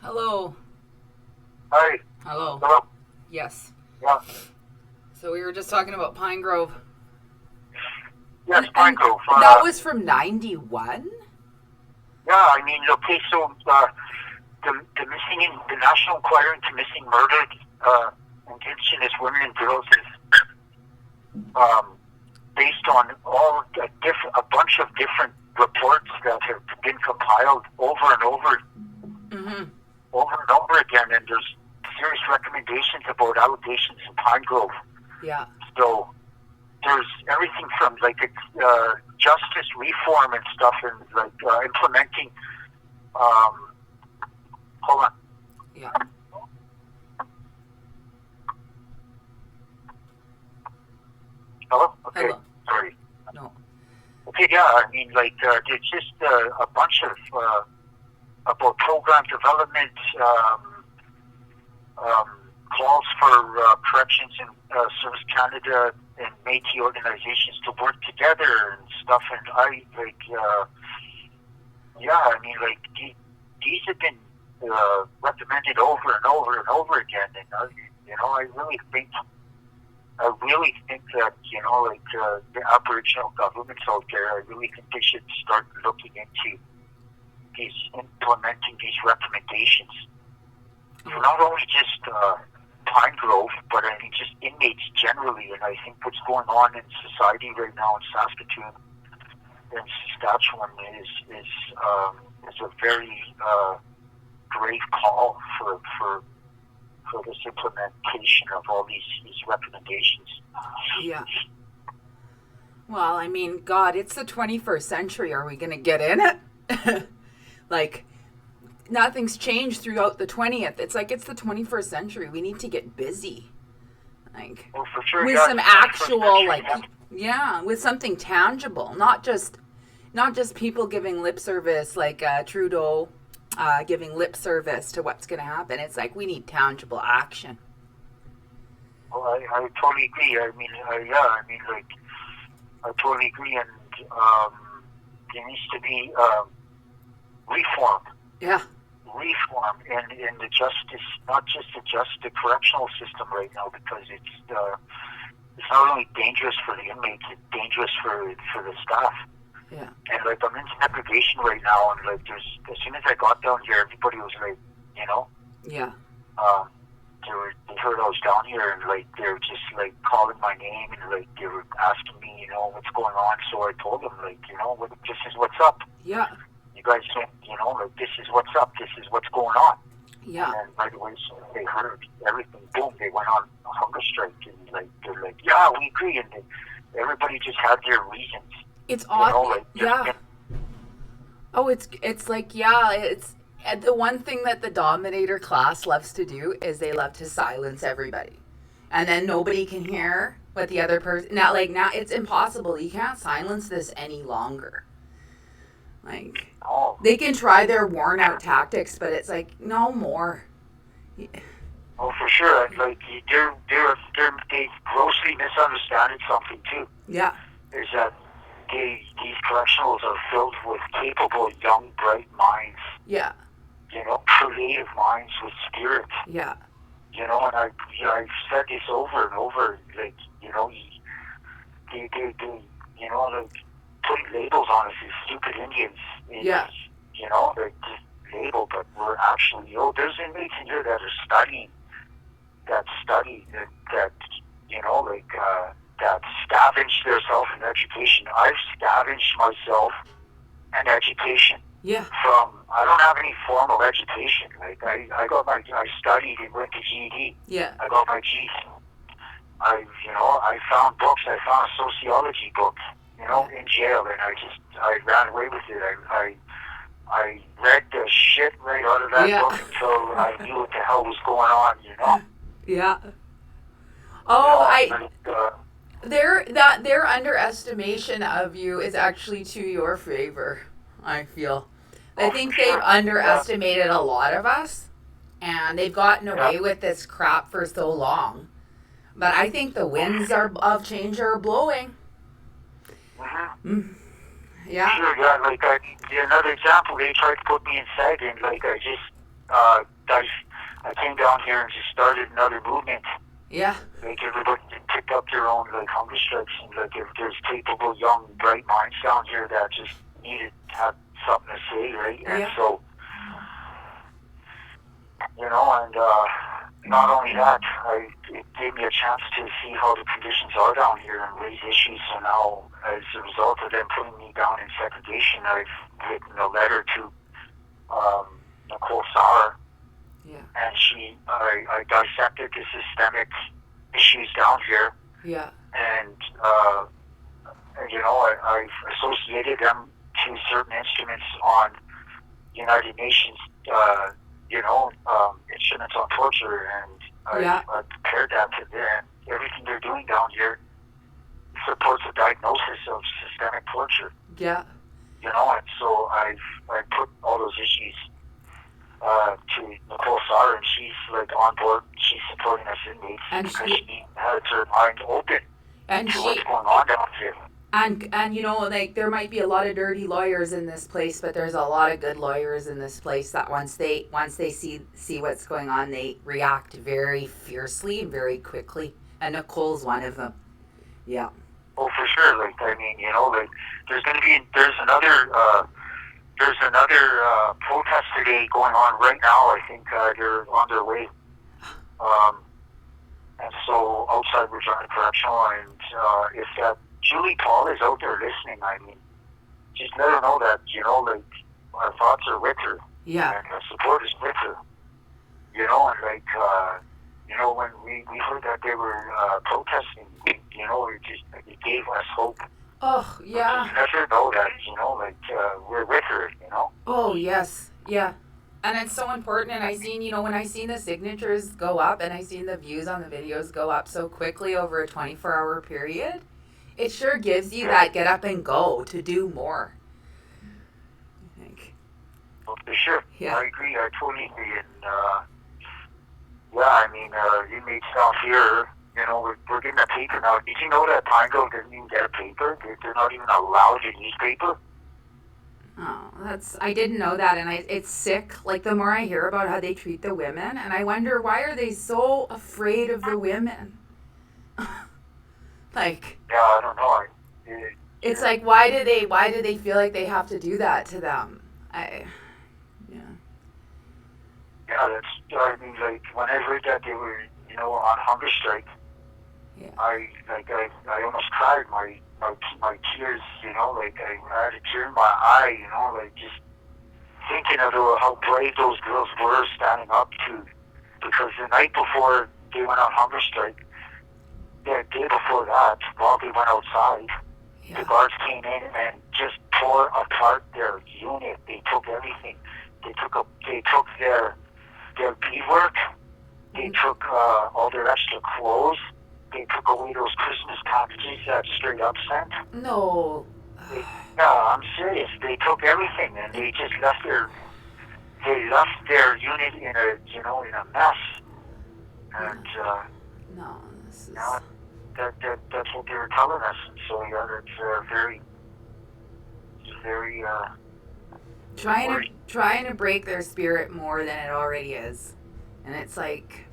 Hello. Hi. Hello. Hello. Yes. Yeah. So we were just talking about Pine Grove. Yes, And Pine Grove. that was from 91? Yeah, I mean, okay, so the National Inquiry into Missing Murdered Indigenous Women and Girls is based on a bunch of different reports that have been compiled over and over again, and there's serious recommendations about allegations in Pine Grove. Yeah. So there's everything from justice reform and stuff, and implementing. Hold on. Yeah. Hello. Okay. Hello. Sorry. No. Okay. Yeah. I mean, there's just a bunch of about program development, calls for corrections in Service Canada and Métis organizations to work together and stuff. And these have been recommended over and over and over again. And I really think that the Aboriginal governments out there, I really think they should start looking into implementing these recommendations. Not only just Pine Grove, but I mean just inmates generally. And I think what's going on in society right now in Saskatoon and Saskatchewan is a very grave call for this implementation of all these recommendations. Yeah. Well, I mean, God, it's the 21st century. Are we going to get in it? Nothing's changed throughout the 20th. It's it's the 21st century. We need to get busy. Well, for sure, with some actual, with something tangible, not just people giving lip service, Trudeau giving lip service to what's going to happen. It's we need tangible action. Well, I totally agree. I totally agree, and there needs to be reform. Yeah. Reform in the justice, not just the correctional system right now, because it's not only dangerous for the inmates, it's dangerous for the staff. Yeah. And I'm in segregation right now, and there's, as soon as I got down here, everybody was yeah. They heard I was down here, and they were just calling my name, and they were asking me, what's going on. So I told them, this is what's up. Yeah. You guys don't, this is what's up. This is what's going on. Yeah. And then right away, so they heard everything. Boom, they went on a hunger strike, and they're yeah, we agree, and everybody just had their reasons. It's odd. Yeah. Oh, it's it's the one thing that the dominator class loves to do is they love to silence everybody, and then nobody can hear what the other person. Now it's impossible. You can't silence this any longer. They can try their worn out tactics, but it's no more. Yeah. Oh, for sure. They grossly misunderstand something too. Yeah. Is that these correctionals are filled with capable, young, bright minds. Yeah. Creative minds with spirit. Yeah. And I've said this over and over. They putting labels on us as stupid Indians. Yeah. They're just labeled, but we're actually, there's inmates in here that are studying, that scavenge themselves in education. I've scavenged myself in education. Yeah. I don't have any formal education. I studied and went to GED. Yeah. I got my G's. I found books. I found a sociology book, in jail, and I ran away with it. I read the shit right out of that book until I knew what the hell was going on, Yeah. Oh, their underestimation of you is actually to your favor, I feel. I think they've underestimated a lot of us, and they've gotten away with this crap for so long. But I think the winds of change are blowing. Mm-hmm. Yeah. Sure, yeah. Another example, they tried to put me in SAG, and I I came down here and just started another movement. Yeah. Like everybody picked up their own like hunger strikes, and like if there's capable young bright minds down here that just needed to have something to say, right? And so, you know, and not only that, it gave me a chance to see how the conditions are down here and raise issues. So now, as a result of them putting me down in segregation, I've written a letter to NICOLE, and I dissected the systemic issues down here. Yeah. And you know, I've associated them to certain instruments on United Nations, you know, instruments on torture, and I compared that to them. Everything they're doing down here supports a diagnosis of systemic torture. Yeah. You know, and so I put all those issues to NICOLE, and she's like on board. She's supporting us inmates because she has her mind open to what's going on down here. And you know, like, there might be a lot of dirty lawyers in this place, but there's a lot of good lawyers in this place that once they see what's going on, they react very fiercely and very quickly. And NICOLE's one of them. Yeah. Oh, for sure. Like, I mean, you know, like there's another protest today going on right now. I think they're on their way. And so outside Regina Correctional, and if that Julie Paul is out there listening, I mean, just let her know that, you know, like, our thoughts are with her. Yeah. And our support is with her. You know, and like, you know, when we heard that they were protesting, you know, it gave us hope. Oh, yeah. You never know that, you know, like, we're with her, you know? Oh, yes. Yeah. And it's so important. And I seen, you know, when I seen the signatures go up and I seen the views on the videos go up so quickly over a 24-hour period, it sure gives you that get up and go to do more. I think. Well, for sure. Yeah. I agree. I totally agree. And, yeah, I mean, inmates down here, you know, we're getting a paper now. Did you know that Pine Grove doesn't even get a paper? They're not even allowed to use paper. Oh, I didn't know that, and it's sick. Like, the more I hear about how they treat the women, and I wonder, why are they so afraid of the women? Like, yeah, I don't know. It's like, why do they feel like they have to do that to them? Yeah, I mean, like, when I heard that they were, you know, on hunger strike, I almost cried. My tears, you know, like, I had a tear in my eye, you know, like, just thinking of how brave those girls were standing up to, because the night before they went on hunger strike, the day before that, while they went outside, the guards came in and just tore apart their unit. They took everything. They took their beadwork. They took all their extra clothes. They took away those Christmas packages that straight up sent. No. Yeah, I'm serious. They took everything, and they just left their unit in a mess. And no, this is... that's what they were telling us. And so yeah, that's very trying to break their spirit more than it already is. And it's like,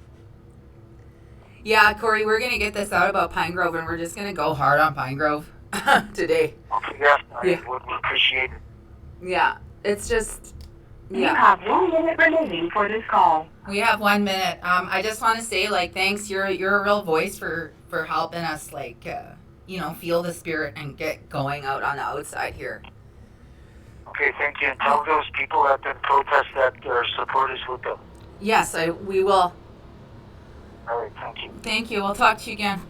yeah, Corey, we're going to get this out about Pine Grove, and we're just going to go hard on Pine Grove today. Okay, yeah, I would appreciate it. Yeah, it's just, You have 1 minute remaining for this call. We have 1 minute. I just want to say, like, thanks. You're a real voice for helping us, like, you know, feel the spirit and get going out on the outside here. Okay, thank you. And tell those people at the protest that their support is with them. Yes, we will. All right, thank you. Thank you. We'll talk to you again.